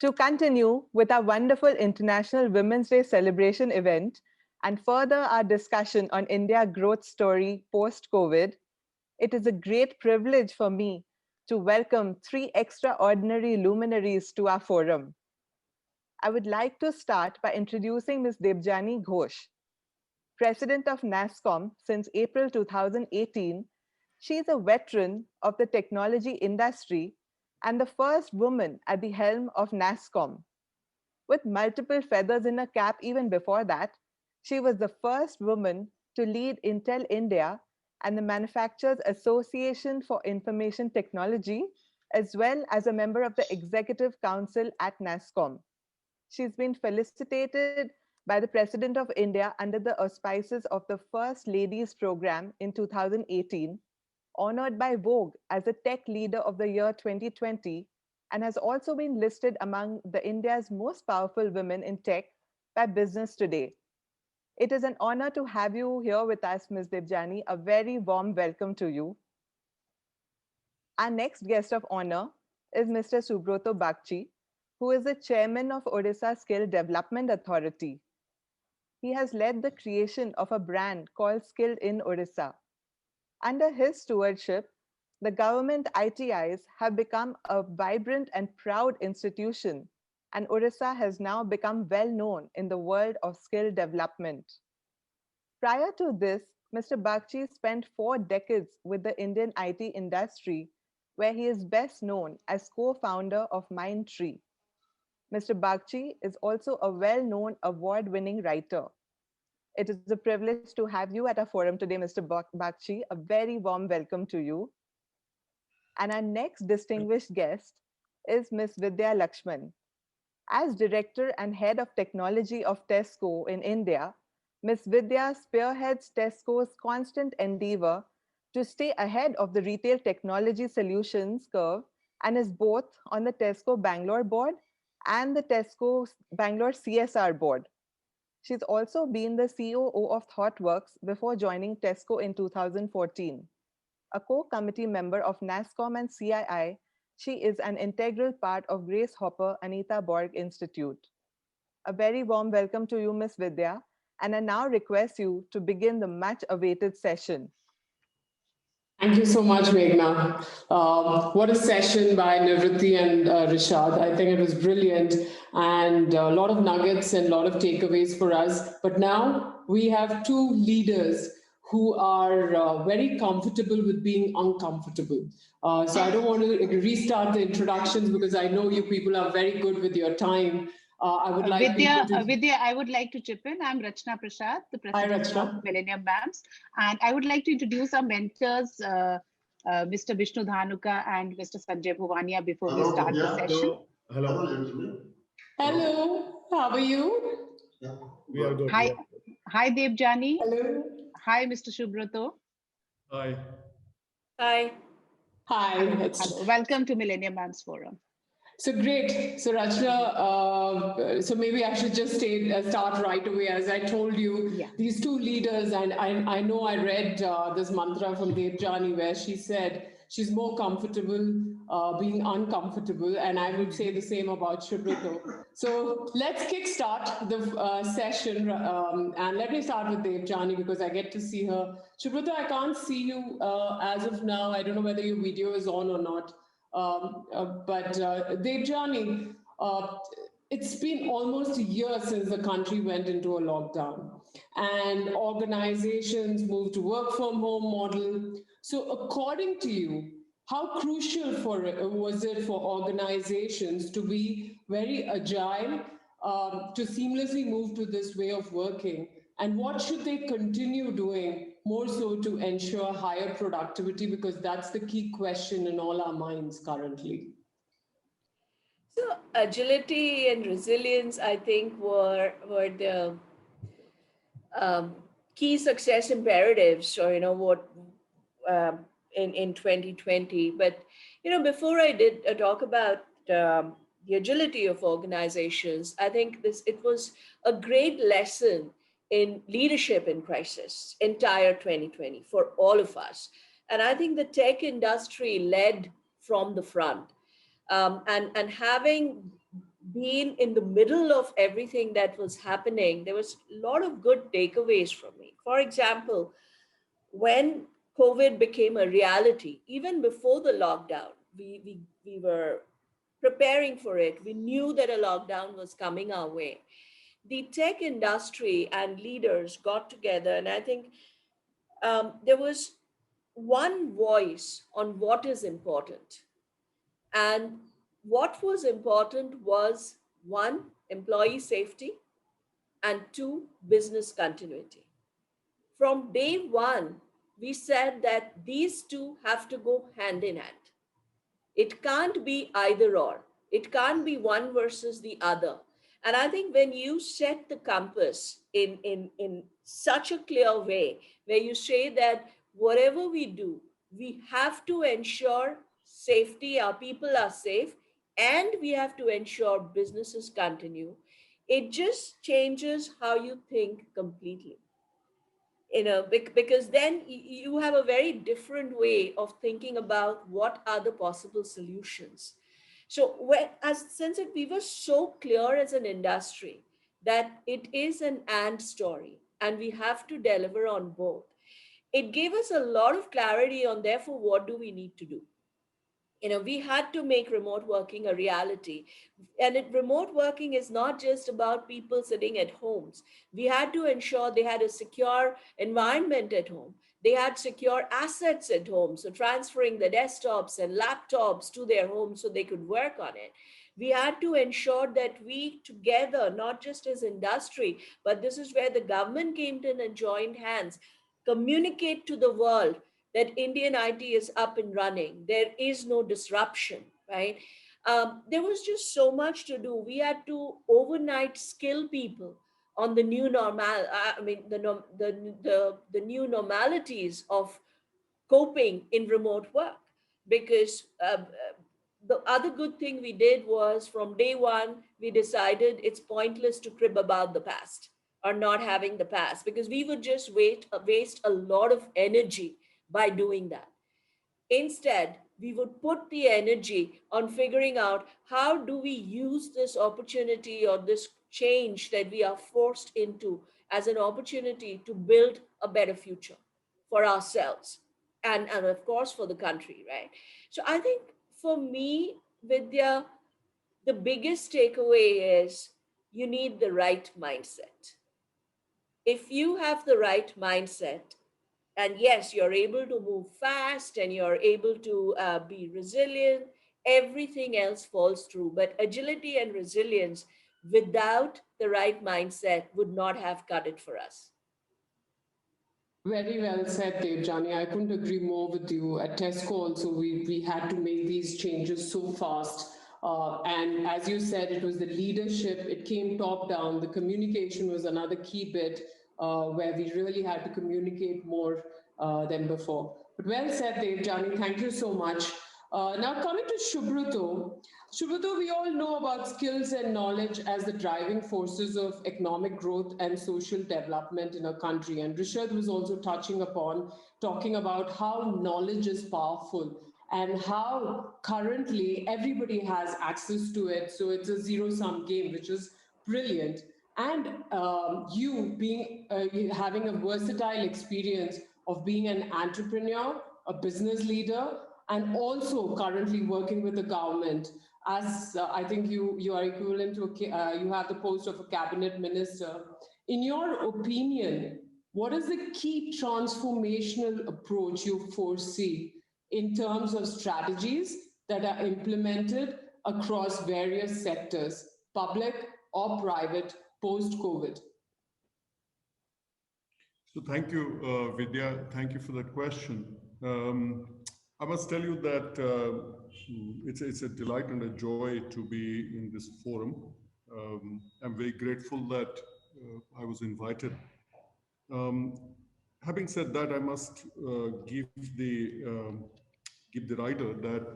To continue with our wonderful International Women's Day celebration event and further our discussion on India's growth story post-COVID, it is a great privilege for me to welcome three extraordinary luminaries to our forum. I would like to start by introducing Ms. Debjani Ghosh. President of Nascom since April 2018, she is a veteran of the technology industry and the first woman at the helm of Nascom. With multiple feathers in her cap even before that, she was the first woman to lead Intel India and the Manufacturers Association for Information Technology, as well as a member of the Executive Council at Nascom. She's been felicitated by the President of India under the auspices of the First Ladies Program in 2018, honored by Vogue as a Tech Leader of the Year 2020, and has also been listed among the India's most powerful women in tech by Business Today. It is an honor to have you here with us, Ms. Debjani. A very warm welcome to you. Our next guest of honor is Mr. Subroto Bagchi, who is the chairman of Odisha Skill Development Authority. He has led the creation of a brand called Skilled in Odisha. Under his stewardship, the government ITIs have become a vibrant and proud institution, and Odisha has now become well known in the world of skill development. Prior to this, Mr. Bagchi spent 4 decades with the Indian IT industry, where he is best known as co-founder of Mindtree. Mr. Bagchi is also a well-known award-winning writer. It is a privilege to have you at our forum today, Mr. Bagchi. A very warm welcome to you. And our next distinguished guest is Ms. Vidya Lakshman. As Director and Head of Technology of Tesco in India, Ms. Vidya spearheads Tesco's constant endeavor to stay ahead of the retail technology solutions curve and is both on the Tesco Bangalore board and the Tesco Bangalore CSR board. She's also been the COO of ThoughtWorks before joining Tesco in 2014. A co-committee member of NASCOM and CII, she is an integral part of Grace Hopper Anita Borg Institute. A very warm welcome to you, Ms. Vidya, and I now request you to begin the much-awaited session. Thank you so much, Meghna. What a session by Nivritti and Rishad. I think it was brilliant and a lot of nuggets and a lot of takeaways for us. But now we have two leaders who are very comfortable with being uncomfortable. So I don't want to restart the introductions because I know you people are very good with your time. I would like Vidya, I would like to chip in. I'm Rachna Prasad, the president of Millennium BAMS, and I would like to introduce our mentors, Mr. Vishnu Dhanuka and Mr. Sanjay Bhuvania, before we start the session. Hello, gentlemen. Hello, how are you? Yeah, we are good. Hi, Debjani. Hello. Hi, Mr. Subroto. Hi. Hi. Hi. Hello. Welcome to Millennium BAMS Forum. So great. So Rachna, so maybe I should just start right away. As I told you, these two leaders, and I know I read this mantra from Debjani where she said she's more comfortable being uncomfortable, and I would say the same about Subroto. So let's kickstart the session, and let me start with Debjani because I get to see her. Subroto, I can't see you as of now. I don't know whether your video is on or not. But Debjani, it's been almost a year since the country went into a lockdown and organizations moved to work from home model. So according to you, how crucial was it for organizations to be very agile, to seamlessly move to this way of working? And what should they continue doing more so to ensure higher productivity? Because that's the key question in all our minds currently. So agility and resilience, I think, were the key success imperatives, or what in 2020. But before I did talk about the agility of organizations, I think it was a great lesson in leadership in crisis, entire 2020 for all of us. And I think the tech industry led from the front, and having being in the middle of everything that was happening, there was a lot of good takeaways from me. For example, when COVID became a reality, even before the lockdown, we were preparing for it. We knew that a lockdown was coming our way. The tech industry and leaders got together, and I think there was one voice on what is important. And what was important was one, employee safety, and two, business continuity. From day one, we said that these two have to go hand in hand. It can't be either or. It can't be one versus the other. And I think when you set the compass in such a clear way, where you say that whatever we do, we have to ensure safety, our people are safe, and we have to ensure businesses continue, it just changes how you think completely. Because then you have a very different way of thinking about what are the possible solutions. So since we were so clear as an industry that it is an and story and we have to deliver on both, it gave us a lot of clarity on therefore what do we need to do. We had to make remote working a reality. And remote working is not just about people sitting at homes. We had to ensure they had a secure environment at home. They had secure assets at home. So transferring the desktops and laptops to their homes so they could work on it. We had to ensure that we together, not just as industry, but this is where the government came in and joined hands, communicate to the world that Indian IT is up and running. There is no disruption, right? There was just so much to do. We had to overnight skill people on the new normal. I mean, the new normalities of coping in remote work, because the other good thing we did was from day one we decided it's pointless to crib about the past or not having the past, because we would just waste a lot of energy by doing that. Instead, we would put the energy on figuring out how do we use this opportunity or this change that we are forced into as an opportunity to build a better future for ourselves and of course for the country, right? So I think for me, Vidya, the biggest takeaway is you need the right mindset. If you have the right mindset, and yes, you're able to move fast and you're able to be resilient, everything else falls through. But agility and resilience without the right mindset would not have cut it for us. Very well said, Debjani. I couldn't agree more with you. At Tesco also, we had to make these changes so fast. And as you said, it was the leadership, it came top down. The communication was another key bit where we really had to communicate more than before. But well said, Debjani. Thank you so much. Now coming to Shubhruto. Shubhruto, we all know about skills and knowledge as the driving forces of economic growth and social development in a country. And Rishad was also talking about how knowledge is powerful and how currently everybody has access to it. So it's a zero-sum game, which is brilliant. And you having a versatile experience of being an entrepreneur, a business leader, and also currently working with the government as I think you are equivalent to you have the post of a cabinet minister. In your opinion, what is the key transformational approach you foresee in terms of strategies that are implemented across various sectors, public or private, post-COVID? So thank you, Vidya. Thank you for that question. I must tell you that it's a delight and a joy to be in this forum. I'm very grateful that I was invited. Having said that, I must give the writer that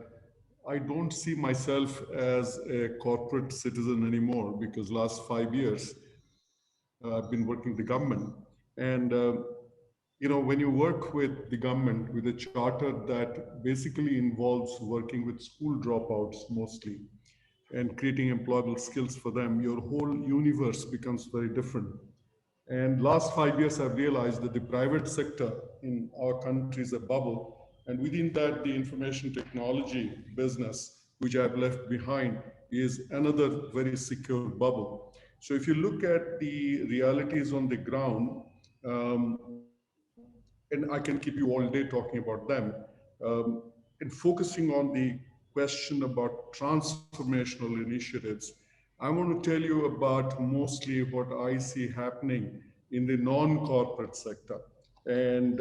I don't see myself as a corporate citizen anymore, because last 5 years I've been working with the government. And when you work with the government with a charter that basically involves working with school dropouts mostly, and creating employable skills for them, your whole universe becomes very different. And last 5 years, I've realized that the private sector in our country is a bubble. And within that, the information technology business, which I've left behind, is another very secure bubble. So if you look at the realities on the ground, and I can keep you all day talking about them, um, and focusing on the question about transformational initiatives, I want to tell you about mostly what I see happening in the non-corporate sector. And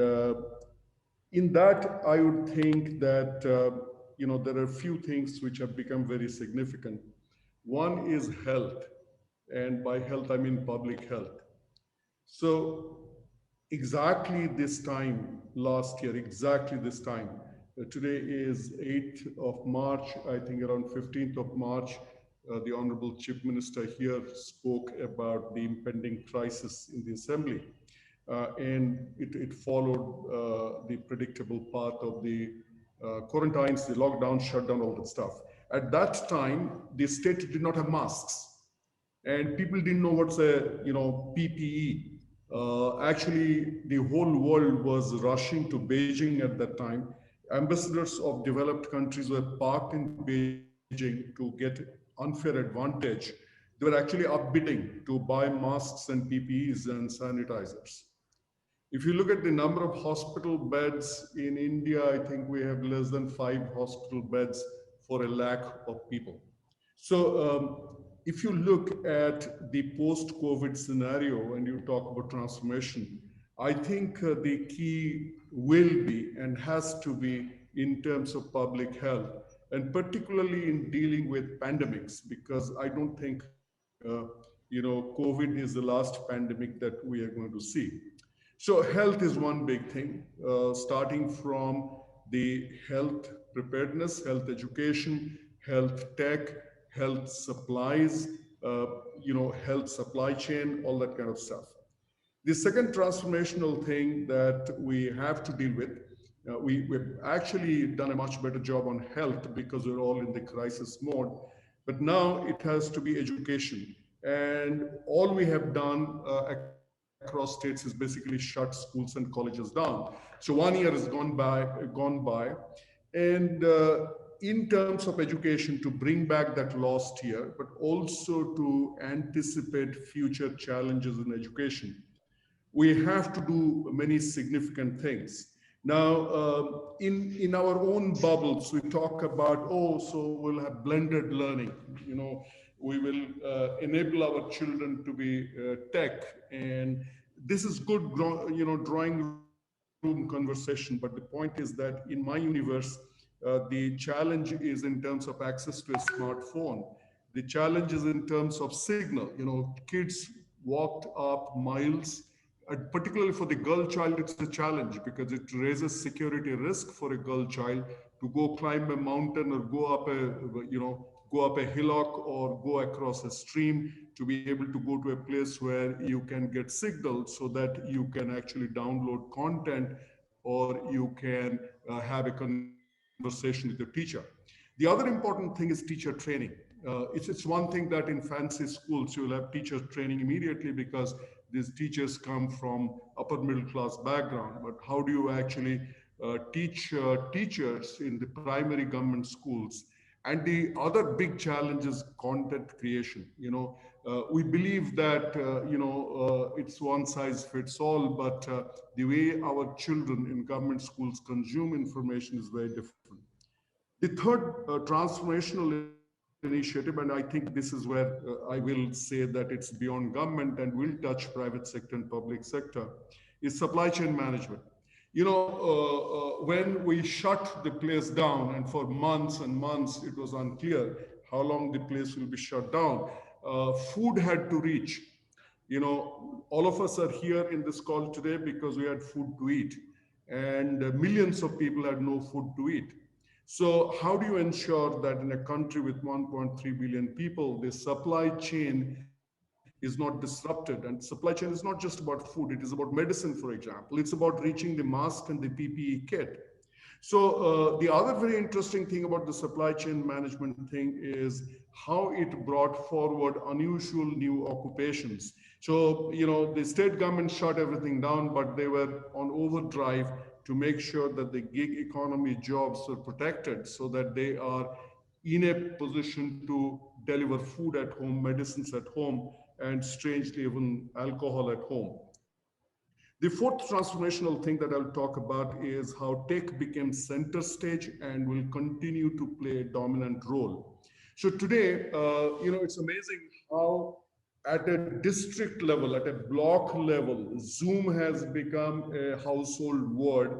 in that, I would think that there are a few things which have become very significant. One is health, and by health I mean public health. So exactly this time last year, exactly this time, today is 8th of March, I think around 15th of March, the Honorable Chief Minister here spoke about the impending crisis in the Assembly. And it followed the predictable path of the quarantines, the lockdown, shutdown, all that stuff. At that time, the state did not have masks, and people didn't know what's a PPE. Actually, the whole world was rushing to Beijing at that time. Ambassadors of developed countries were parked in Beijing to get unfair advantage. They were actually upbidding to buy masks and PPEs and sanitizers. If you look at the number of hospital beds in India, I think we have less than 5 hospital beds for a lakh of people. So if you look at the post-COVID scenario and you talk about transformation, I think the key will be and has to be in terms of public health, and particularly in dealing with pandemics, because I don't think COVID is the last pandemic that we are going to see. So health is one big thing, starting from the health preparedness, health education, health tech, health supplies, health supply chain, all that kind of stuff. The second transformational thing that we have to deal with, we've actually done a much better job on health because we're all in the crisis mode, but now it has to be education. And all we have done across states is basically shut schools and colleges down. So 1 year has gone by, and in terms of education, to bring back that lost year, but also to anticipate future challenges in education, we have to do many significant things. Now, in our own bubbles, we talk about, so we'll have blended learning. We will enable our children to be tech, and this is good, drawing room conversation. But the point is that in my universe, the challenge is in terms of access to a smartphone. The challenge is in terms of signal. Kids walked up miles. Particularly for the girl child, it's a challenge because it raises security risk for a girl child to go climb a mountain or go up a hillock or go across a stream, to be able to go to a place where you can get signal so that you can actually download content or you can have a conversation with your teacher. The other important thing is teacher training. It's one thing that in fancy schools you will have teacher training immediately because these teachers come from upper middle class background. But how do you actually teach teachers in the primary government schools? And the other big challenge is content creation. We believe that it's one size fits all, but the way our children in government schools consume information is very different. The third transformational initiative, and I think this is where I will say that it's beyond government and will touch private sector and public sector, is supply chain management. When we shut the place down, and for months and months it was unclear how long the place will be shut down, food had to reach. All of us are here in this call today because we had food to eat, and millions of people had no food to eat. So how do you ensure that in a country with 1.3 billion people, the supply chain is not disrupted? And supply chain is not just about food, it is about medicine, for example. It's about reaching the mask and the PPE kit. So the other very interesting thing about the supply chain management thing is how it brought forward unusual new occupations. So, the state government shut everything down, but they were on overdrive to make sure that the gig economy jobs are protected so that they are in a position to deliver food at home, medicines at home, and strangely, even alcohol at home. The fourth transformational thing that I'll talk about is how tech became center stage and will continue to play a dominant role. So today, it's amazing how at a district level, at a block level, Zoom has become a household word,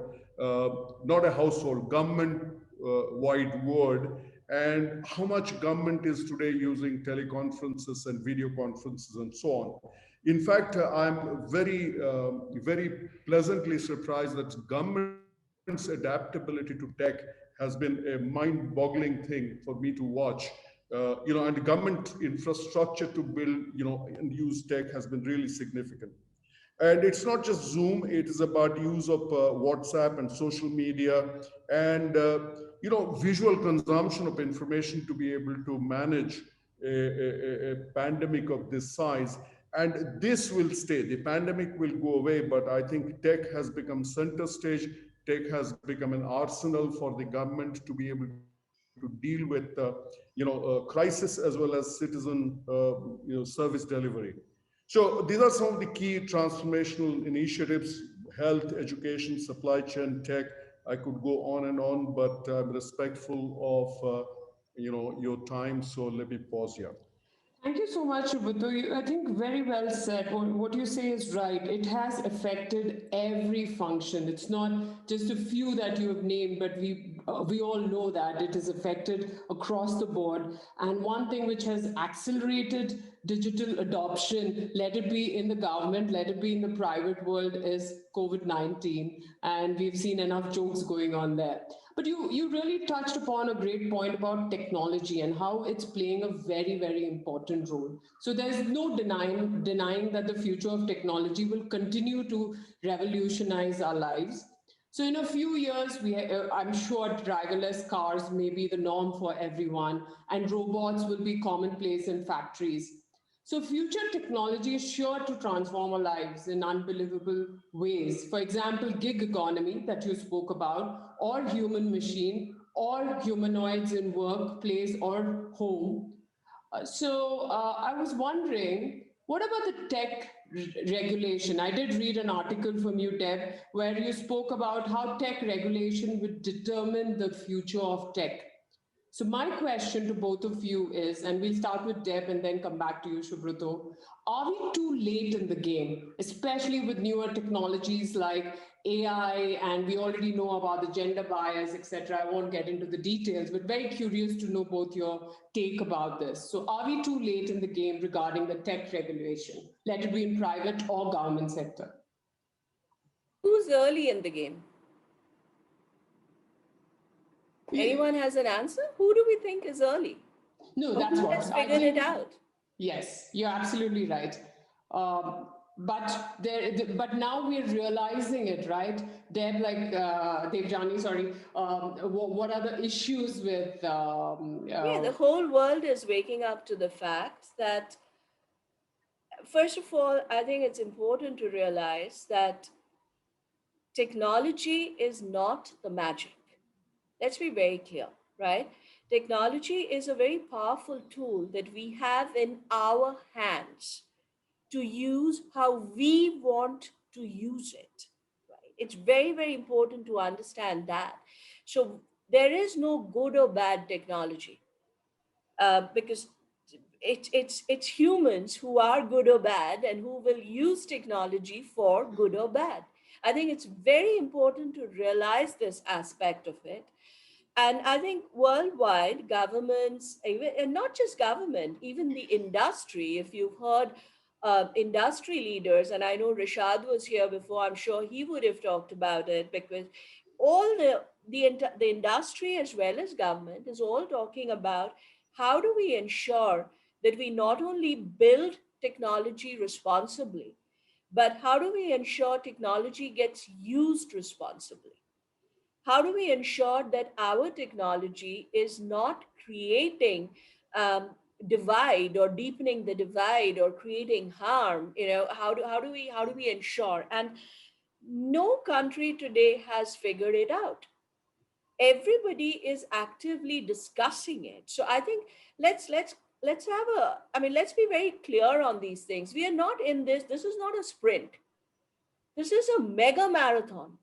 not a household, government wide word, and how much government is today using teleconferences and video conferences and so on. In fact, I'm very pleasantly surprised that government's adaptability to tech has been a mind-boggling thing for me to watch. And the government infrastructure to build, and use tech has been really significant. And it's not just Zoom, it is about use of WhatsApp and social media and, visual consumption of information to be able to manage a pandemic of this size. And this will stay. The pandemic will go away, but I think tech has become center stage. Tech has become an arsenal for the government to be able to deal with, crisis as well as citizen, service delivery. So these are some of the key transformational initiatives: health, education, supply chain, tech. I could go on, but I'm respectful of, your time. So let me pause here. Thank you so much, Vidya. I think very well said. What you say is right. It has affected every function. It's not just a few that you have named, but we all know that it is affected across the board. And one thing which has accelerated digital adoption, let it be in the government, let it be in the private world, is COVID-19. And we've seen enough jokes going on there. But you really touched upon a great point about technology and how it's playing a very, very important role. So there's no denying that the future of technology will continue to revolutionize our lives. So in a few years, I'm sure driverless cars may be the norm for everyone, and robots will be commonplace in factories. So future technology is sure to transform our lives in unbelievable ways. For example, gig economy that you spoke about, or human machine, or humanoids in workplace or home. I was wondering, what about the tech regulation? I did read an article from you, Deb, where you spoke about how tech regulation would determine the future of tech. So my question to both of you is, and we'll start with Deb and then come back to you, Subroto. Are we too late in the game, especially with newer technologies like AI, and we already know about the gender bias, etc. I won't get into the details, but very curious to know both your take about this. So are we too late in the game regarding the tech regulation, let it be in private or government sector? Who's early in the game? Anyone has an answer? Who do we think is early? No, that's what has figured it out. Yes, you're absolutely right. But now we're realizing it, right? Deb, like Debjani, sorry. What are the issues with? Yeah, the whole world is waking up to the fact that, first of all, I think it's important to realize that technology is not the magic. Let's be very clear, right? Technology is a very powerful tool that we have in our hands to use how we want to use it. Right? It's very, very important to understand that. So there is no good or bad technology, because it's humans who are good or bad and who will use technology for good or bad. I think it's very important to realize this aspect of it. And I think worldwide, governments, even, and not just government, even the industry, if you've heard industry leaders, and I know Rashad was here before, I'm sure he would have talked about it, because all the industry as well as government is all talking about how do we ensure that we not only build technology responsibly, but how do we ensure technology gets used responsibly? How do we ensure that our technology is not creating um, divide or deepening the divide or creating harm? How do we ensure? And no country today has figured it out. Everybody is actively discussing it. So I think let's have a, I mean, let's be very clear on these things. We are not in this is not a sprint. This is a mega marathon.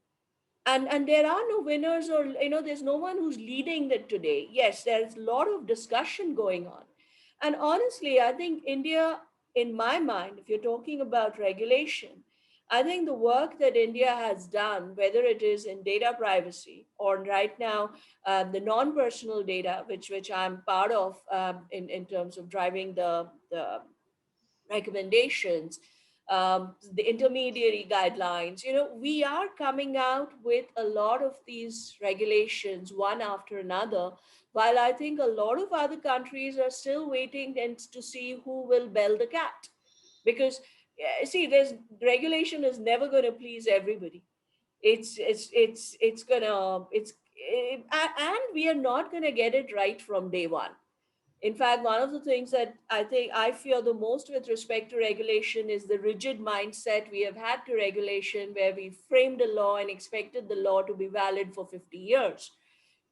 And there are no winners, or there's no one who's leading it today. Yes, there's a lot of discussion going on. And honestly, I think India, in my mind, if you're talking about regulation, I think the work that India has done, whether it is in data privacy or right now the non-personal data, which I'm part of, in terms of driving the recommendations, the intermediary guidelines. We are coming out with a lot of these regulations one after another, while I think a lot of other countries are still waiting and to see who will bell the cat. Because see, there's regulation is never going to please everybody. It's gonna it's and we are not going to get it right from day one. In fact, one of the things that I think I fear the most with respect to regulation is the rigid mindset we have had to regulation, where we framed a law and expected the law to be valid for 50 years.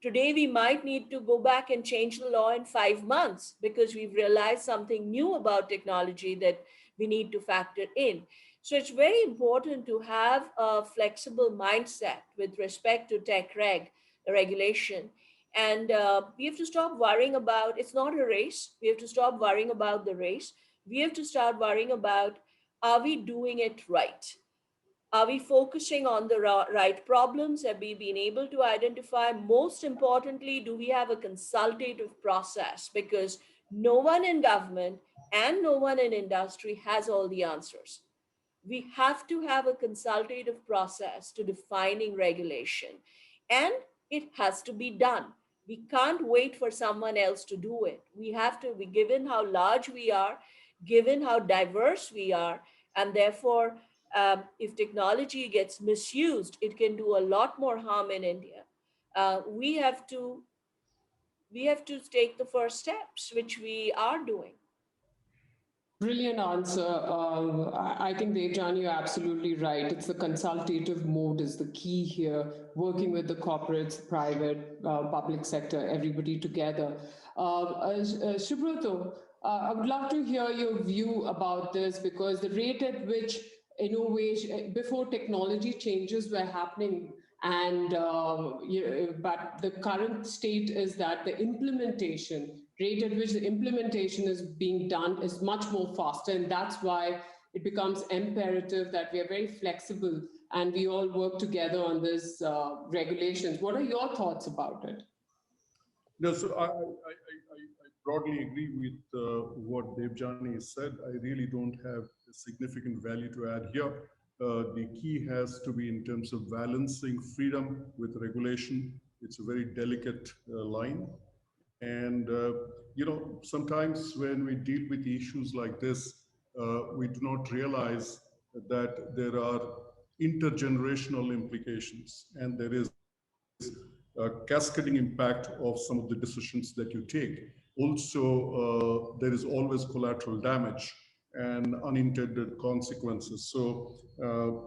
Today, we might need to go back and change the law in 5 months because we've realized something new about technology that we need to factor in. So it's very important to have a flexible mindset with respect to tech regulation. And we have to stop worrying about, it's not a race. We have to stop worrying about the race. We have to start worrying about, are we doing it right? Are we focusing on the right problems? Have we been able to identify? Most importantly, do we have a consultative process? Because no one in government and no one in industry has all the answers. We have to have a consultative process to defining regulation, and it has to be done. We can't wait for someone else to do it. We have to be, given how large we are, given how diverse we are, and therefore if technology gets misused, it can do a lot more harm in India. Uh, we have to we have to take the first steps, which we are doing. Brilliant answer. I think Debjani, you're absolutely right. It's the consultative mode is the key here, working with the corporates, private, public sector, everybody together. Subrata, I would love to hear your view about this, because the rate at which innovation, before technology changes were happening, and but the current state is that the implementation rate at which the implementation is being done is much more faster, and that's why it becomes imperative that we are very flexible and we all work together on this regulations. What are your thoughts about it? No, so I broadly agree with what Debjani has said. I really don't have a significant value to add here. The key has to be in terms of balancing freedom with regulation. It's a very delicate line. And, sometimes when we deal with issues like this, we do not realize that there are intergenerational implications, and there is a cascading impact of some of the decisions that you take. Also, there is always collateral damage and unintended consequences. So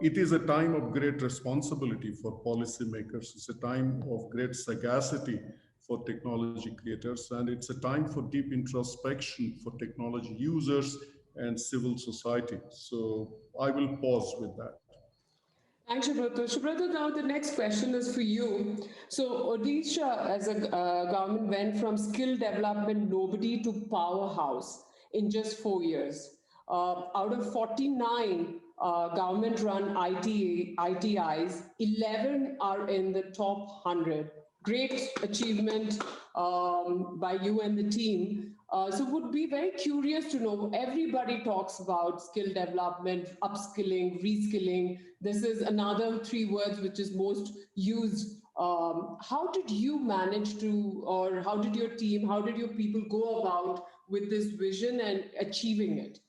it is a time of great responsibility for policymakers. It's a time of great sagacity for technology creators, and it's a time for deep introspection for technology users and civil society. So I will pause with that. Thanks, Subrata. Subrata, now the next question is for you. So, Odisha, as a government, went from skill development nobody to powerhouse in just 4 years. Out of 49 government-run ITIs, 11 are in the top 100. Great achievement by you and the team. So would be very curious to know, everybody talks about skill development, upskilling, reskilling. This is another three words which is most used. How did you manage to, or how did your team, how did your people go about with this vision and achieving it?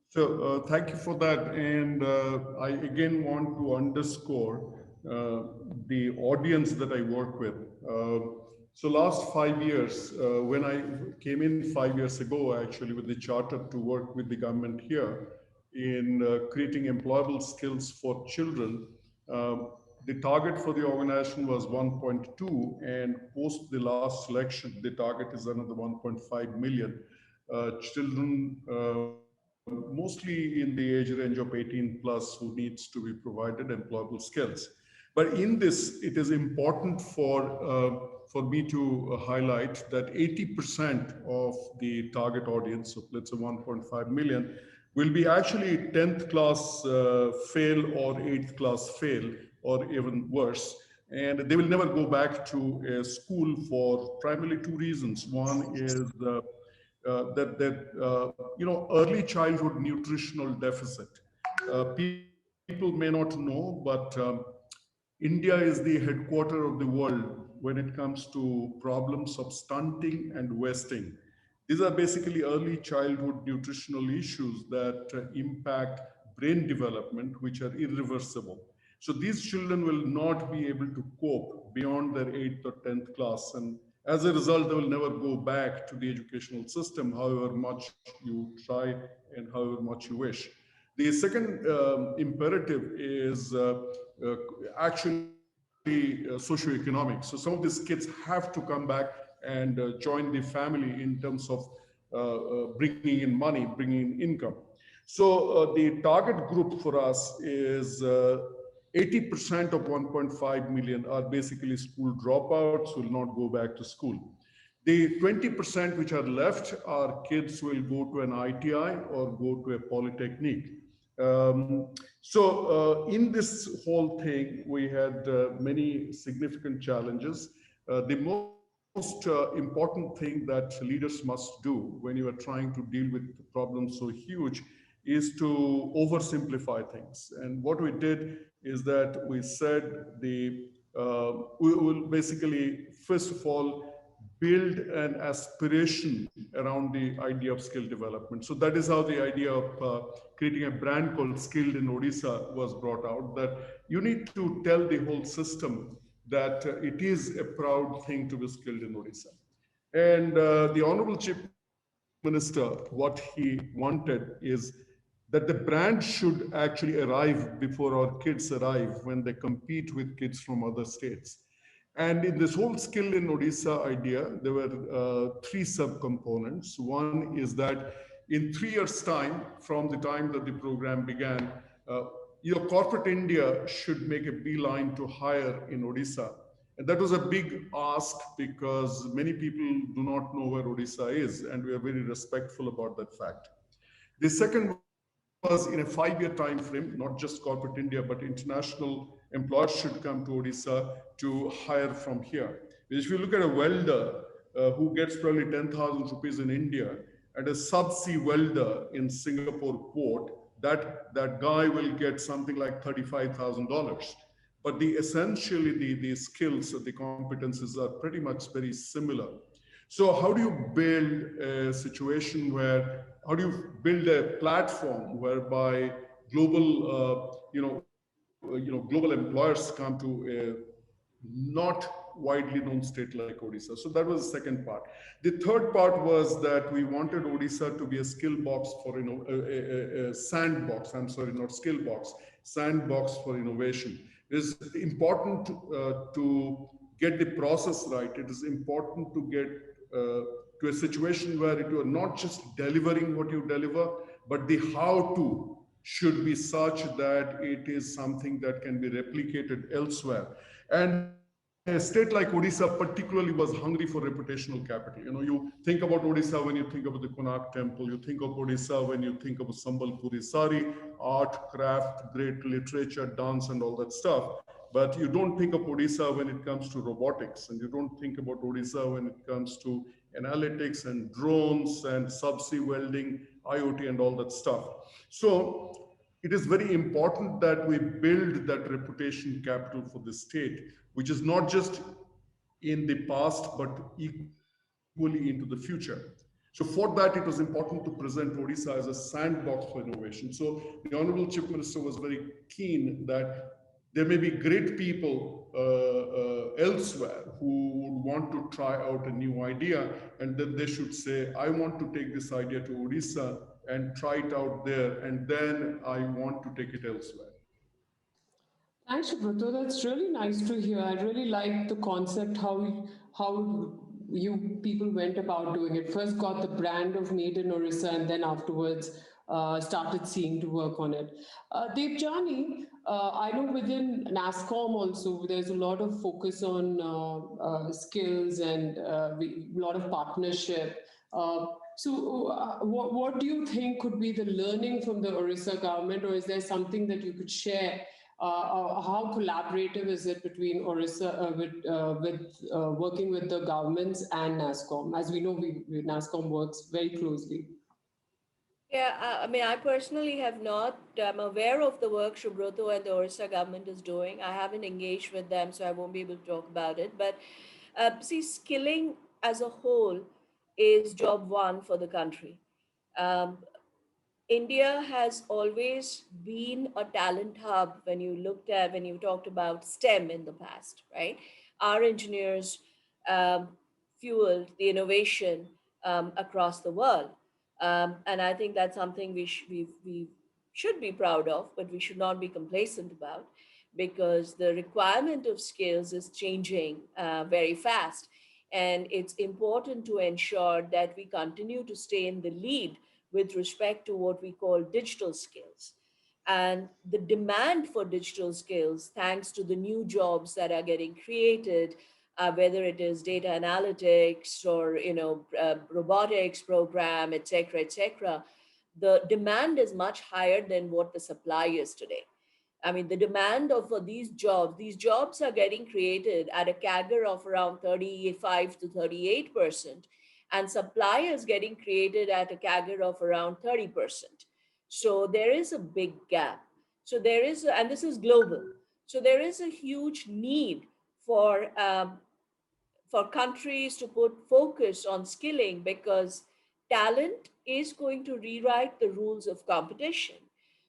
So thank you for that. And I again want to underscore the audience that I work with. So last 5 years, when I came in 5 years ago, actually with the charter to work with the government here in creating employable skills for children, the target for the organization was 1.2, and post the last selection, the target is another 1.5 million children, mostly in the age range of 18 plus, who needs to be provided employable skills. But in this, it is important for me to highlight that 80% of the target audience, so let's say 1.5 million, will be actually 10th class fail or 8th class fail, or even worse. And they will never go back to a school for primarily two reasons. One is early childhood nutritional deficit. People may not know, but India is the headquarter of the world when it comes to problems of stunting and wasting. These are basically early childhood nutritional issues that impact brain development, which are irreversible. So these children will not be able to cope beyond their 8th or 10th class. And as a result, they will never go back to the educational system, however much you try and however much you wish. The second imperative is actually socioeconomic. So some of these kids have to come back and join the family in terms of bringing in money, bringing in income. So the target group for us is 80% of 1.5 million are basically school dropouts, will not go back to school. The 20% which are left are kids who will go to an ITI or go to a polytechnic. In this whole thing, we had many significant challenges. The most important thing that leaders must do when you are trying to deal with problems so huge is to oversimplify things. And what we did is that we said we will basically, first of all, build an aspiration around the idea of skill development. So that is how the idea of creating a brand called Skilled in Odisha was brought out, that you need to tell the whole system that it is a proud thing to be skilled in Odisha. And the Honorable Chief Minister, what he wanted is that the brand should actually arrive before our kids arrive when they compete with kids from other states. And in this whole Skill in Odisha idea, there were three subcomponents. One is that in 3 years' time, from the time that the program began, corporate India should make a beeline to hire in Odisha. And that was a big ask because many people do not know where Odisha is, and we are very respectful about that fact. The second was in a 5-year time frame, not just corporate India, but international employers should come to Odisha to hire from here. If you look at a welder who gets probably 10,000 rupees in India and a subsea welder in Singapore port, that guy will get something like $35,000. But the skills, the competences are pretty much very similar. So how do you build a situation where, how do you build a platform whereby global employers come to a not widely known state like Odisha? So that was the second part. The third part was that we wanted Odisha to be a skill box for, a sandbox, I'm sorry, not skill box, sandbox for innovation. It is important to get the process right. It is important to get to a situation where you are not just delivering what you deliver, but the how to should be such that it is something that can be replicated elsewhere. And a state like Odisha particularly was hungry for reputational capital. You think about Odisha when you think about the Konark temple, you think of Odisha when you think of Sambalpuri sari, art, craft, great literature, dance, and all that stuff. But you don't think of Odisha when it comes to robotics, and you don't think about Odisha when it comes to analytics and drones and subsea welding, IoT, and all that stuff. So it is very important that we build that reputation capital for the state, which is not just in the past, but equally into the future. So for that, it was important to present Odisha as a sandbox for innovation. So the Honorable Chief Minister was very keen that There may be great people elsewhere who would want to try out a new idea, and then they should say, I want to take this idea to Odisha and try it out there, and then I want to take it elsewhere. Thanks, Subrata. That's really nice to hear. I really like the concept how you people went about doing it. First, got the brand of Made in Orissa, and then afterwards started seeing to work on it. Debjani, I know within Nascom also there's a lot of focus on skills and a lot of partnership. What do you think could be the learning from the Orissa government, or is there something that you could share? How collaborative is it between Orissa with working with the governments and Nascom? As we know, Nascom works very closely. Yeah, I mean, I personally have not. I'm aware of the work Shubroto and the Orissa government is doing. I haven't engaged with them, so I won't be able to talk about it. But see, skilling as a whole is job one for the country. Um, India has always been a talent hub when you talked about STEM in the past, right? Our engineers um, fueled the innovation across the world. And I think that's something we should be proud of, but we should not be complacent about because the requirement of skills is changing very fast. And it's important to ensure that we continue to stay in the lead with respect to what we call digital skills. And the demand for digital skills, thanks to the new jobs that are getting created, whether it is data analytics or robotics program, et cetera, the demand is much higher than what the supply is today. I mean, the demand for these jobs are getting created at a CAGR of around 35 to 38%, and supply is getting created at a CAGR of around 30%. So there is a big gap. And this is global. So there is a huge need for countries to put focus on skilling because talent is going to rewrite the rules of competition.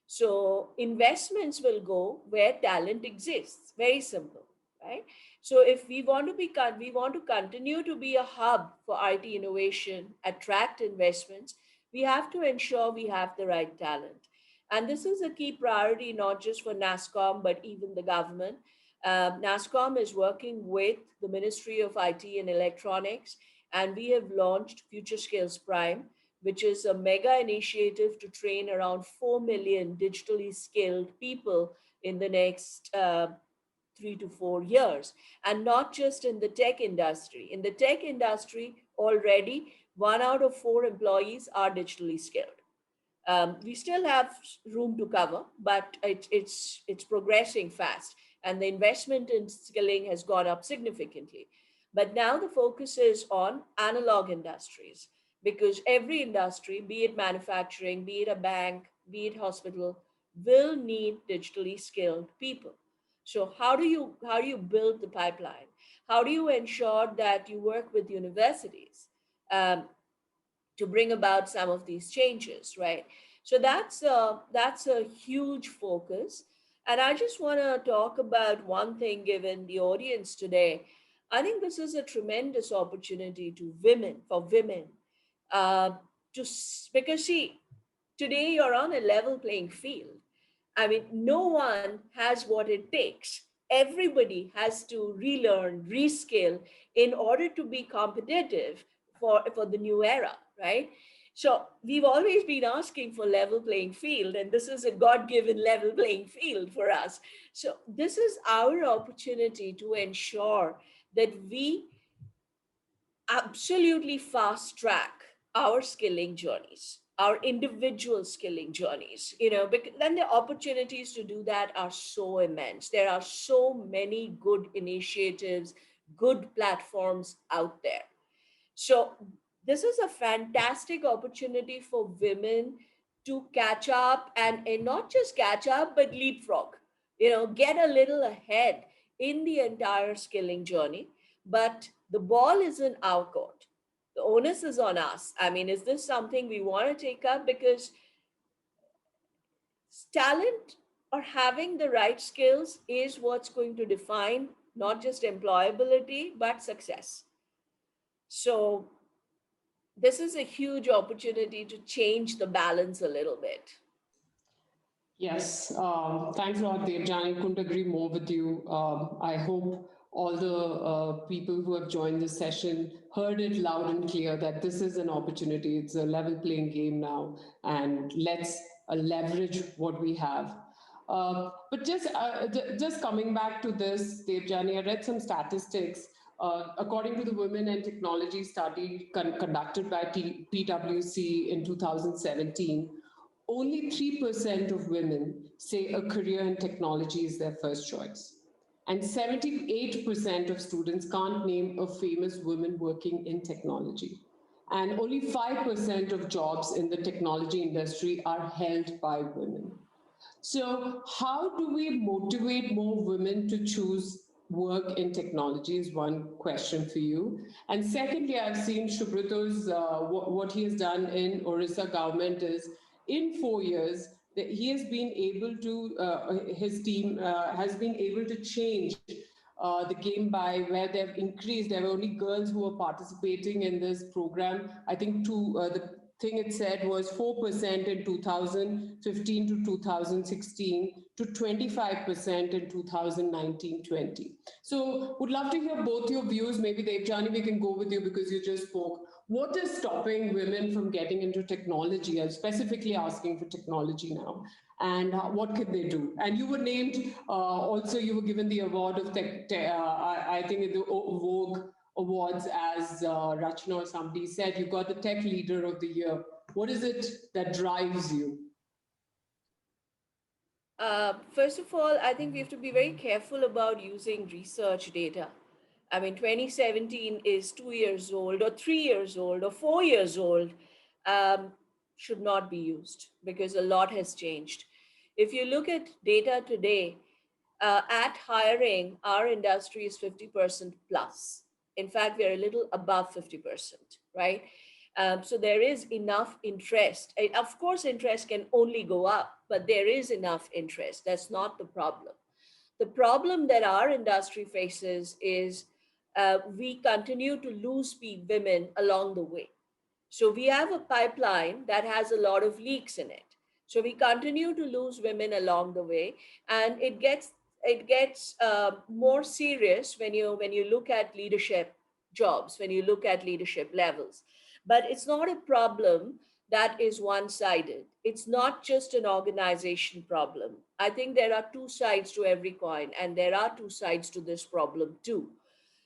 So investments will go where talent exists. Very simple, right? So if we want to continue to be a hub for IT innovation, attract investments, we have to ensure we have the right talent. And this is a key priority, not just for NASCOM, but even the government. NASCOM is working with the Ministry of IT and Electronics, and we have launched Future Skills Prime, which is a mega initiative to train around 4 million digitally skilled people in the next 3 to 4 years. And not just in the tech industry. In the tech industry, already 1 out of 4 employees are digitally skilled. We still have room to cover, but it's progressing fast, and the investment in skilling has gone up significantly. But now the focus is on analog industries because every industry, be it manufacturing, be it a bank, be it hospital, will need digitally skilled people. So how do you build the pipeline? How do you ensure that you work with universities? To bring about some of these changes, right? So that's a huge focus. And I just want to talk about one thing given the audience today. I think this is a tremendous opportunity for women, uh, because see, today you're on a level playing field. I mean, no one has what it takes. Everybody has to relearn, reskill in order to be competitive for the new era, right? So we've always been asking for level playing field, and this is a God-given level playing field for us. So this is our opportunity to ensure that we absolutely fast track our skilling journeys, our individual skilling journeys, because then the opportunities to do that are so immense. There are so many good initiatives, good platforms out there. So this is a fantastic opportunity for women to catch up, and not just catch up, but leapfrog, get a little ahead in the entire skilling journey. But the ball is in our court. The onus is on us. I mean, is this something we want to take up? Because talent or having the right skills is what's going to define not just employability, but success. So this is a huge opportunity to change the balance a little bit. Yes, thanks a lot, Debjani. Couldn't agree more with you. I hope all the people who have joined this session heard it loud and clear that this is an opportunity. It's a level playing game now, and let's leverage what we have. But just coming back to this, Debjani, I read some statistics. According to the Women and Technology study conducted by PwC in 2017, only 3% of women say a career in technology is their first choice. And 78% of students can't name a famous woman working in technology. And only 5% of jobs in the technology industry are held by women. So, how do we motivate more women to choose work in technology is one question for you. And secondly, I've seen Subrato's, what he has done in Orissa government is in 4 years, that he has been able to, his team has been able to change the game by where they've increased. There were only girls who were participating in this program. I think the thing it said was 4% in 2015 to 2016 to 25% in 2019-20. So would love to hear both your views. Maybe Debjani, we can go with you because you just spoke. What is stopping women from getting into technology? I'm specifically asking for technology now. And what could they do? And you were named, also you were given the award of I think in the Vogue Awards, as Rachna or somebody said, you got the Tech Leader of the Year. What is it that drives you? First of all, I think we have to be very careful about using research data. I mean, 2017 is 2 years old, or 3 years old, or 4 years old, should not be used because a lot has changed. If you look at data today, at hiring, our industry is 50% plus. In fact, we're a little above 50%, right? So there is enough interest. Of course, interest can only go up, but there is enough interest. That's not the problem. The problem that our industry faces is we continue to lose women along the way. So we have a pipeline that has a lot of leaks in it. So we continue to lose women along the way, and it gets more serious when you look at leadership jobs, when you look at leadership levels. But it's not a problem that is one-sided. It's not just an organization problem. I think there are two sides to every coin, and there are two sides to this problem too.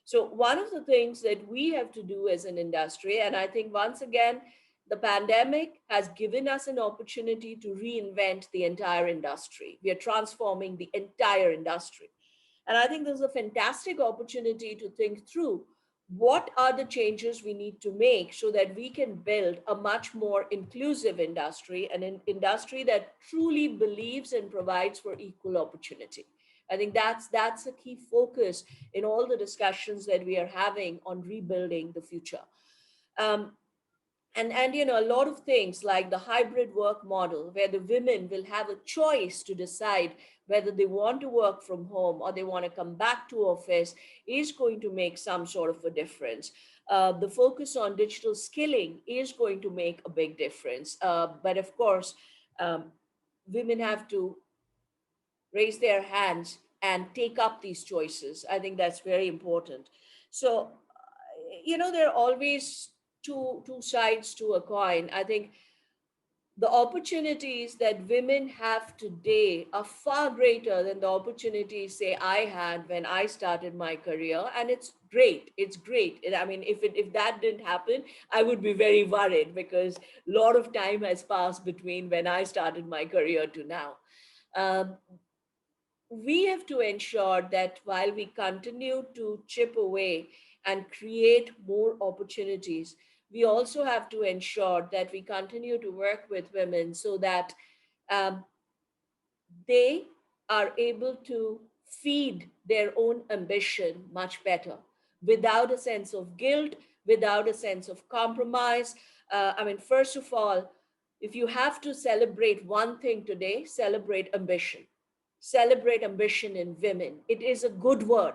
So one of the things that we have to do as an industry, and I think once again, the pandemic has given us an opportunity to reinvent the entire industry. We are transforming the entire industry. And I think there's a fantastic opportunity to think through what are the changes we need to make so that we can build a much more inclusive industry, and an industry that truly believes and provides for equal opportunity. I think that's a key focus in all the discussions that we are having on rebuilding the future. Um, and a lot of things like the hybrid work model, where the women will have a choice to decide whether they want to work from home or they want to come back to office, is going to make some sort of a difference. The focus on digital skilling is going to make a big difference. But of course, women have to raise their hands and take up these choices. I think that's very important. So, there are always two sides to a coin. I think the opportunities that women have today are far greater than the opportunities, say, I had when I started my career. And it's great. It's great. I mean, if that didn't happen, I would be very worried, because a lot of time has passed between when I started my career to now. Um, we have to ensure that while we continue to chip away and create more opportunities, we also have to ensure that we continue to work with women so that um, they are able to feed their own ambition much better, without a sense of guilt, without a sense of compromise. I mean, first of all, if you have to celebrate one thing today, celebrate ambition. celebrate ambition in women. It is a good word.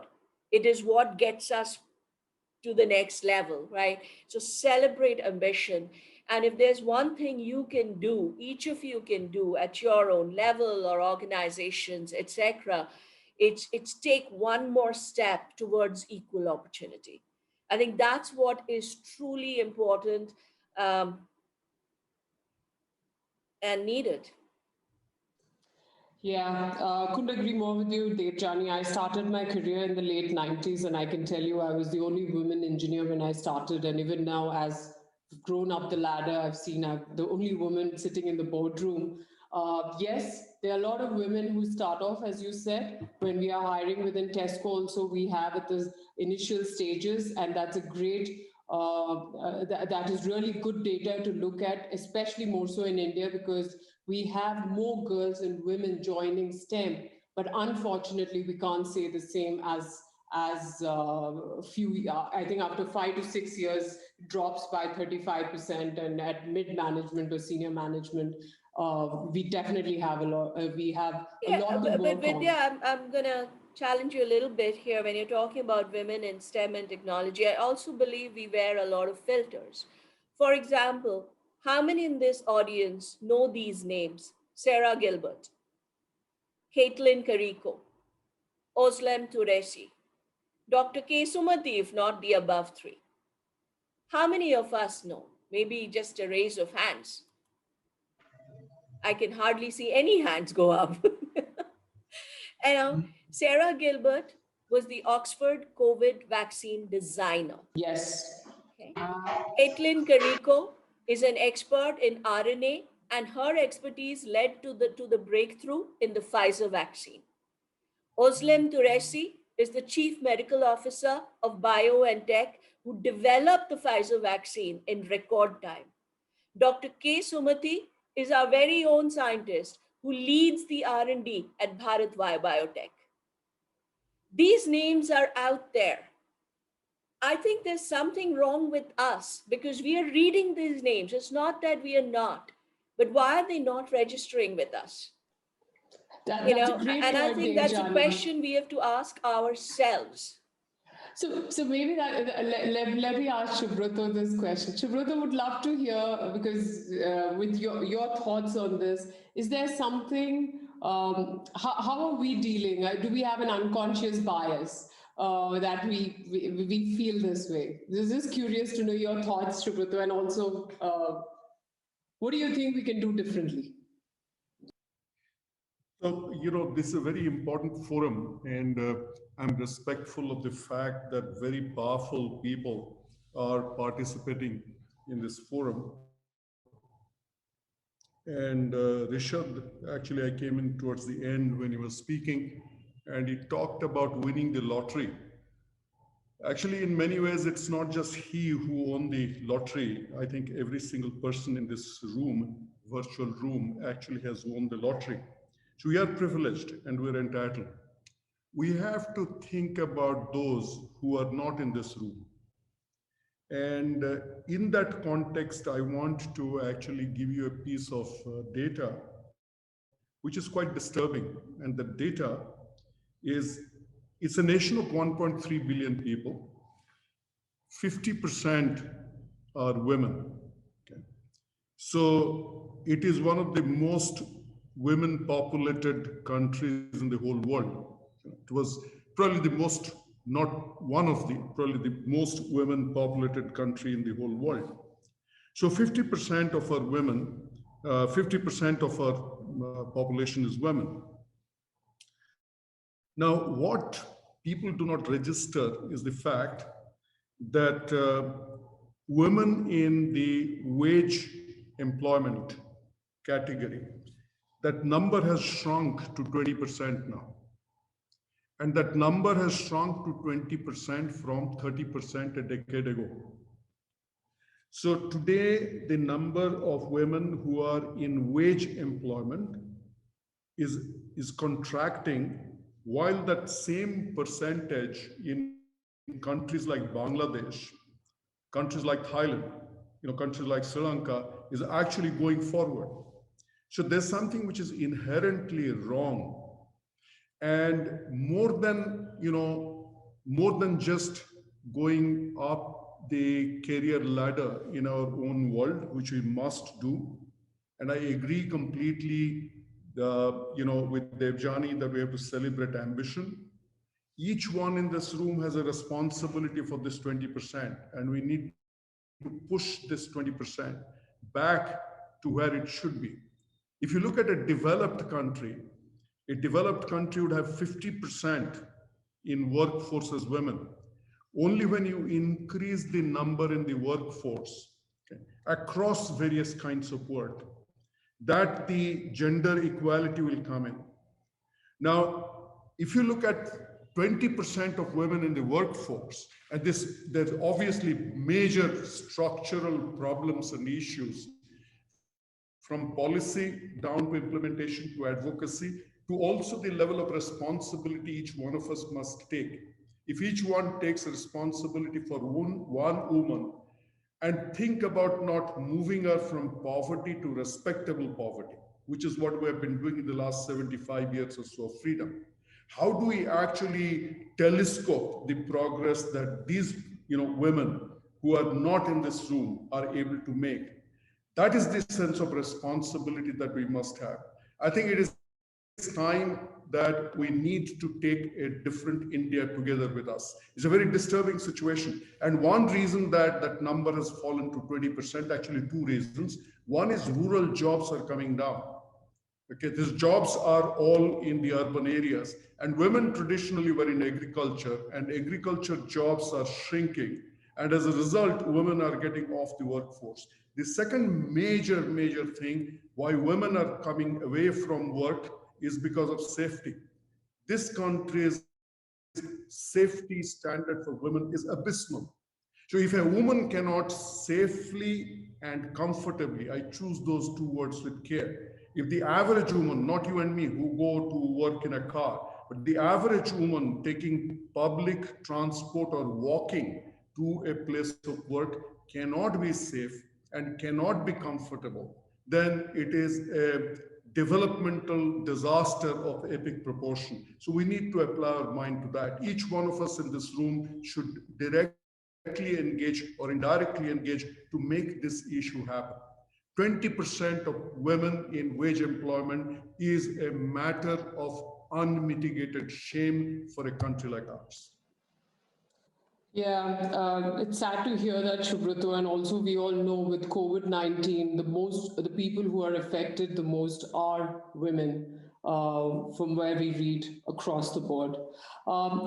It is what gets us to the next level, right? So celebrate ambition. And if there's one thing you can do, each of you can do at your own level or organizations, etc., it's take one more step towards equal opportunity. I think that's what is truly important um, and needed. Yeah, couldn't agree more with you, Debjani. I started my career in the late 90s, and I can tell you I was the only woman engineer when I started. And even now, as I've grown up the ladder, I've seen I'm the only woman sitting in the boardroom. Yes, there are a lot of women who start off, as you said, when we are hiring within Tesco. Also, we have at the initial stages, and that's a great that is really good data to look at, especially more so in India, because we have more girls and women joining STEM, but unfortunately, we can't say the same as few. I think after 5 to 6 years, drops by 35%, and at mid management or senior management, we definitely have a lot. We have a lot to work but Vidya, on. I'm gonna challenge you a little bit here when you're talking about women in STEM and technology. I also believe we wear a lot of filters. For example, how many in this audience know these names? Sarah Gilbert, Caitlin Carrico, Oslem Turesi, Dr. K. Sumati, if not the above three. How many of us know? Maybe just a raise of hands. I can hardly see any hands go up. Sarah Gilbert was the Oxford COVID vaccine designer. Yes. Okay. Caitlin Carrico is an expert in RNA, and her expertise led to the breakthrough in the Pfizer vaccine. Oslem Turesi is the chief medical officer of BioNTech, who developed the Pfizer vaccine in record time. Dr. K. Sumati is our very own scientist who leads the R&D at Bharat Biotech. These names are out there. I think there's something wrong with us because we are reading these names. It's not that we are not, but why are they not registering with us? That's a great And I point, think that's a Debjani. question we have to ask ourselves. So maybe let me ask Subrata this question. Subrata would love to hear, because with your thoughts on this, is there something? How are we dealing? Do we have an unconscious bias that we feel this way? Just curious to know your thoughts, Subrata, and also what do you think we can do differently? So, this is a very important forum, and I'm respectful of the fact that very powerful people are participating in this forum. And Rishad, actually, I came in towards the end when he was speaking, and he talked about winning the lottery. Actually, in many ways, it's not just he who won the lottery. I think every single person in this room, virtual room, actually has won the lottery. So we are privileged and we're entitled. We have to think about those who are not in this room. And in that context, I want to actually give you a piece of data, which is quite disturbing. And the data is, it's a nation of 1.3 billion people. 50% are women. Okay. So it is one of the most women populated countries in the whole world. It was probably the most, not one of the, probably the most women populated country in the whole world. So 50% of our women, 50% of our population is women. Now, what people do not register is the fact that women in the wage employment category, that number has shrunk to 20% now. And that number has shrunk to 20% from 30% a decade ago. So today, the number of women who are in wage employment is contracting, while that same percentage in countries like Bangladesh, countries like Thailand, countries like Sri Lanka is actually going forward. So there's something which is inherently wrong And more than just going up the career ladder in our own world, which we must do. And I agree completely, with Debjani, that we have to celebrate ambition. Each one in this room has a responsibility for this 20%, and we need to push this 20% back to where it should be. If you look at a developed country would have 50% in workforce as women. Only when you increase the number in the workforce, okay, across various kinds of work, that the gender equality will come in. Now, if you look at 20% of women in the workforce, and there's obviously major structural problems and issues, from policy down to implementation to advocacy, to also the level of responsibility each one of us must take. If each one takes responsibility for one woman and think about not moving her from poverty to respectable poverty, which is what we have been doing in the last 75 years or so of freedom. How do we actually telescope the progress that these women who are not in this room are able to make? That is the sense of responsibility that we must have. I think it is time that we need to take a different India together with us. It's a very disturbing situation. And one reason that that number has fallen to 20%, actually two reasons. One is rural jobs are coming down. Okay, these jobs are all in the urban areas, and women traditionally were in agriculture, and agriculture jobs are shrinking. And as a result, women are getting off the workforce. The second major thing why women are coming away from work is because of safety. This country's safety standard for women is abysmal. So if a woman cannot safely and comfortably, I choose those two words with care. If the average woman, not you and me who go to work in a car, but the average woman taking public transport or walking to a place of work cannot be safe and cannot be comfortable, then it is a developmental disaster of epic proportion. So we need to apply our mind to that. Each one of us in this room should directly engage or indirectly engage to make this issue happen. 20% of women in wage employment is a matter of unmitigated shame for a country like ours. Yeah, it's sad to hear that, Subrata, and also we all know with COVID-19, the people who are affected the most are women, from where we read across the board.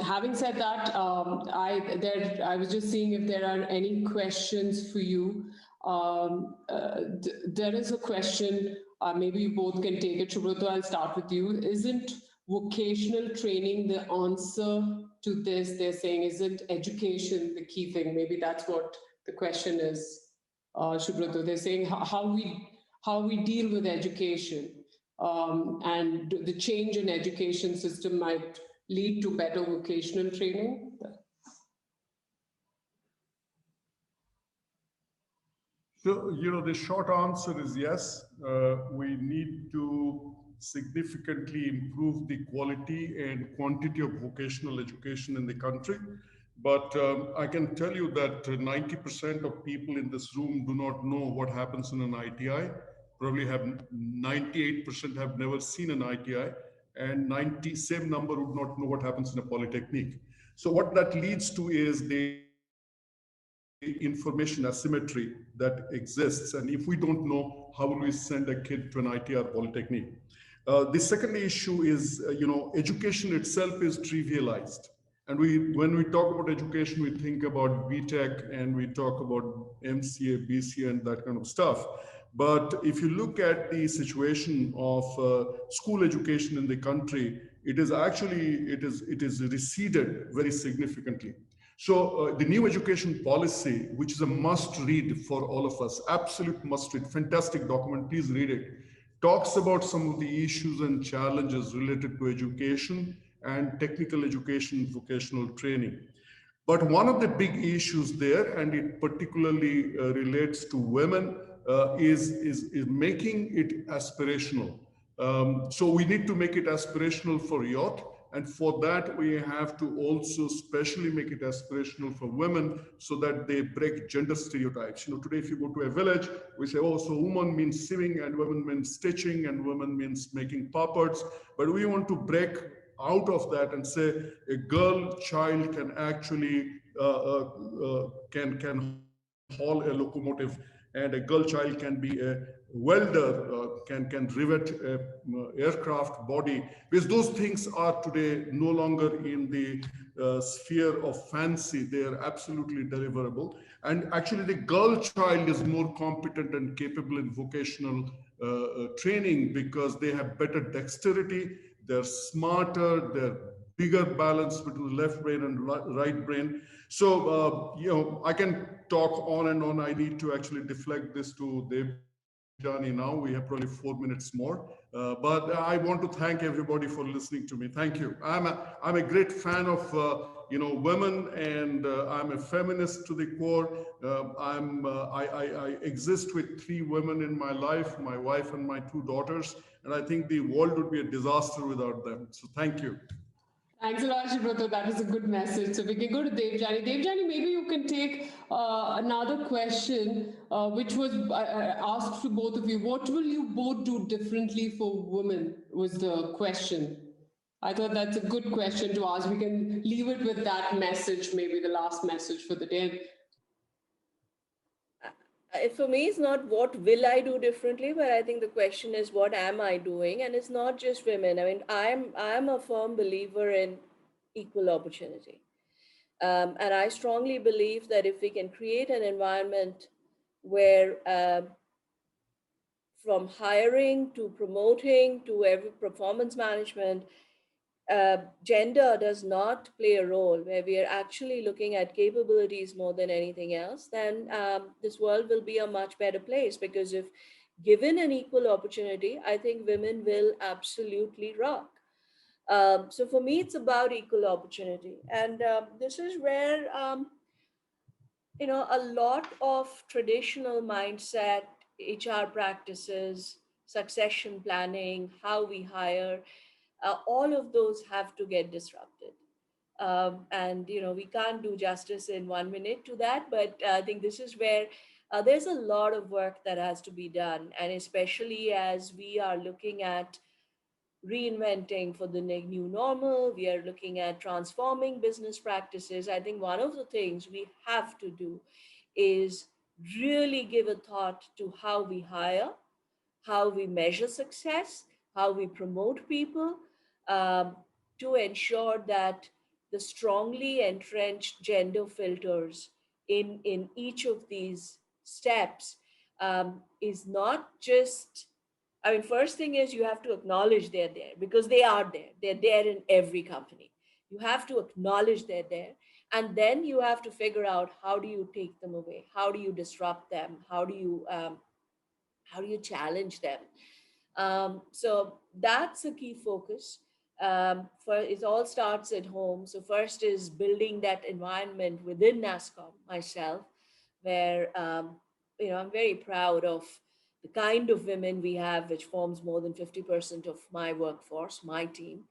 Having said that, I was just seeing if there are any questions for you. There is a question, maybe you both can take it. Subrata, I'll start with you. Isn't vocational training the answer to this? They're saying, isn't education the key thing? Maybe that's what the question is, Subrata. They're saying how we deal with education, and the change in education system might lead to better vocational training. So, the short answer is yes. We need to significantly improve the quality and quantity of vocational education in the country. But I can tell you that 90% of people in this room do not know what happens in an ITI. Probably 98% have never seen an ITI, and same number would not know what happens in a polytechnic. So what that leads to is the information asymmetry that exists. And if we don't know, how will we send a kid to an ITI or polytechnic? The second issue is, education itself is trivialized. And when we talk about education, we think about BTech and we talk about MCA, BCA, and that kind of stuff. But if you look at the situation of school education in the country, it is receded very significantly. So the new education policy, which is a must read for all of us, absolute must read, fantastic document, please read it, talks about some of the issues and challenges related to education and technical education, vocational training. But one of the big issues there, and it particularly relates to women, is making it aspirational. So we need to make it aspirational for youth, And for that, we have to also specially make it aspirational for women so that they break gender stereotypes. Today, if you go to a village, we say, oh, so woman means sewing and woman means stitching and woman means making papads. But we want to break out of that and say a girl child can actually can haul a locomotive, and a girl child can be a welder, can rivet a aircraft body, because those things are today no longer in the sphere of fancy. They are absolutely deliverable. And actually the girl child is more competent and capable in vocational training because they have better dexterity, they're smarter, they're bigger balance between the left brain and right brain. So, I can talk on and on. I need to actually deflect this to Debjani now. We have probably 4 minutes more. But I want to thank everybody for listening to me. Thank you. I'm a great fan of, women, and I'm a feminist to the core. I exist with 3 women in my life, my wife and my 2 daughters. And I think the world would be a disaster without them. So thank you. Thanks a lot, Shubhrata. That is a good message. So we can go to Debjani. Debjani, maybe you can take another question, which was asked to both of you. What will you both do differently for women was the question. I thought that's a good question to ask. We can leave it with that message, maybe the last message for the day. For me, it's not what will I do differently, but I think the question is what am I doing? And it's not just women. I mean, I'm a firm believer in equal opportunity. And I strongly believe that if we can create an environment where from hiring to promoting to every performance management, gender does not play a role, where we are actually looking at capabilities more than anything else, then this world will be a much better place. Because if given an equal opportunity, I think women will absolutely rock. So for me, it's about equal opportunity. And this is where, a lot of traditional mindset, HR practices, succession planning, how we hire, all of those have to get disrupted. And we can't do justice in 1 minute to that, but I think this is where there's a lot of work that has to be done, and especially as we are looking at reinventing for the new normal, we are looking at transforming business practices. I think one of the things we have to do is really give a thought to how we hire, how we measure success, how we promote people, um, to ensure that the strongly entrenched gender filters in each of these steps is not just, I mean, first thing is you have to acknowledge they're there, because they are there. They're there in every company. You have to acknowledge they're there. And then you have to figure out, how do you take them away? How do you disrupt them? How do you challenge them? So that's a key focus. For it all starts at home. So first is building that environment within Nascom myself, where I'm very proud of the kind of women we have, which forms more than 50% of my workforce, my team,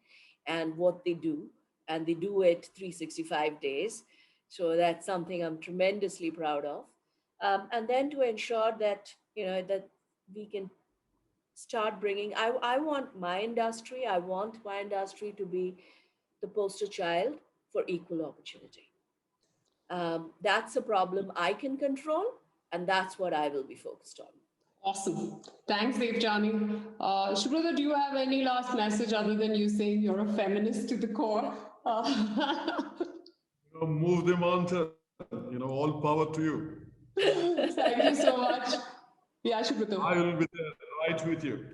and what they do. And they do it 365 days. So that's something I'm tremendously proud of. And then to ensure that, that we can start bringing, I want my industry, to be the poster child for equal opportunity. That's a problem I can control, and that's what I will be focused on. Awesome. Thanks, Debjani. Shubhrata, do you have any last message other than you saying you're a feminist to the core? Move the mountain. All power to you. Thank you so much. Yeah, Shubhrata. I will be there right with you.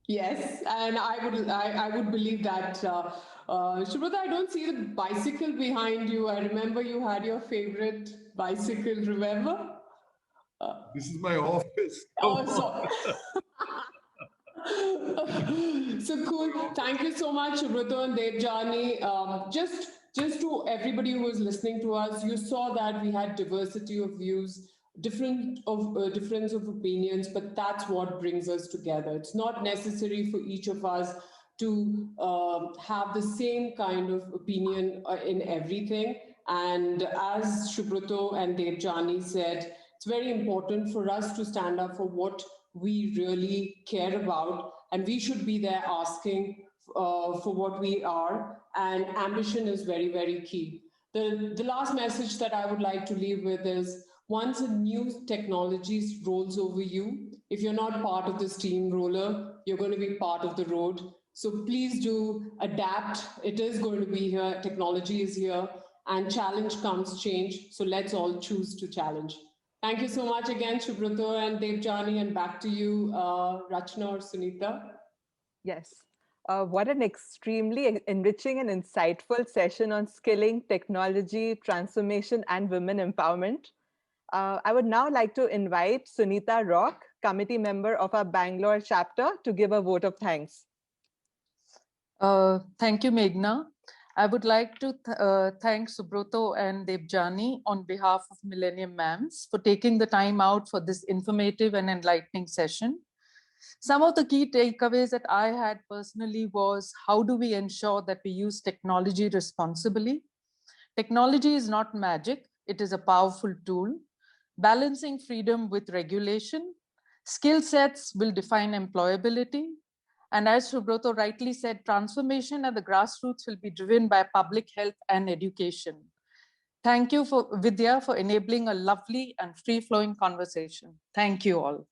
Yes, and I would believe that. Shubhrata, I don't see the bicycle behind you. I remember you had your favorite bicycle, remember? This is my office. Oh, so cool. Thank you so much, Shubhrata and Debjani. Just to everybody who was listening to us, you saw that we had diversity of views, difference of opinions, but that's what brings us together. It's not necessary for each of us to have the same kind of opinion in everything. And as Subroto and Debjani said, it's very important for us to stand up for what we really care about, and we should be there asking for what we are, and ambition is very, very key. The last message that I would like to leave with is, once a new technology rolls over you, if you're not part of the steamroller, you're going to be part of the road. So please do adapt. It is going to be here. Technology is here, and challenge comes change. So let's all choose to challenge. Thank you so much again, Subroto and Debjani, and back to you, Rachna or Sunita. Yes. What an extremely enriching and insightful session on skilling, technology, transformation, and women empowerment. I would now like to invite Sunita Rock, committee member of our Bangalore chapter, to give a vote of thanks. Thank you, Meghna. I would like to thank Subroto and Debjani on behalf of Millennium Mams for taking the time out for this informative and enlightening session. Some of the key takeaways that I had personally was, how do we ensure that we use technology responsibly? Technology is not magic, it is a powerful tool. Balancing freedom with regulation. Skill sets will define employability. And as Subroto rightly said, transformation at the grassroots will be driven by public health and education. Thank you, Vidya, for enabling a lovely and free-flowing conversation. Thank you all.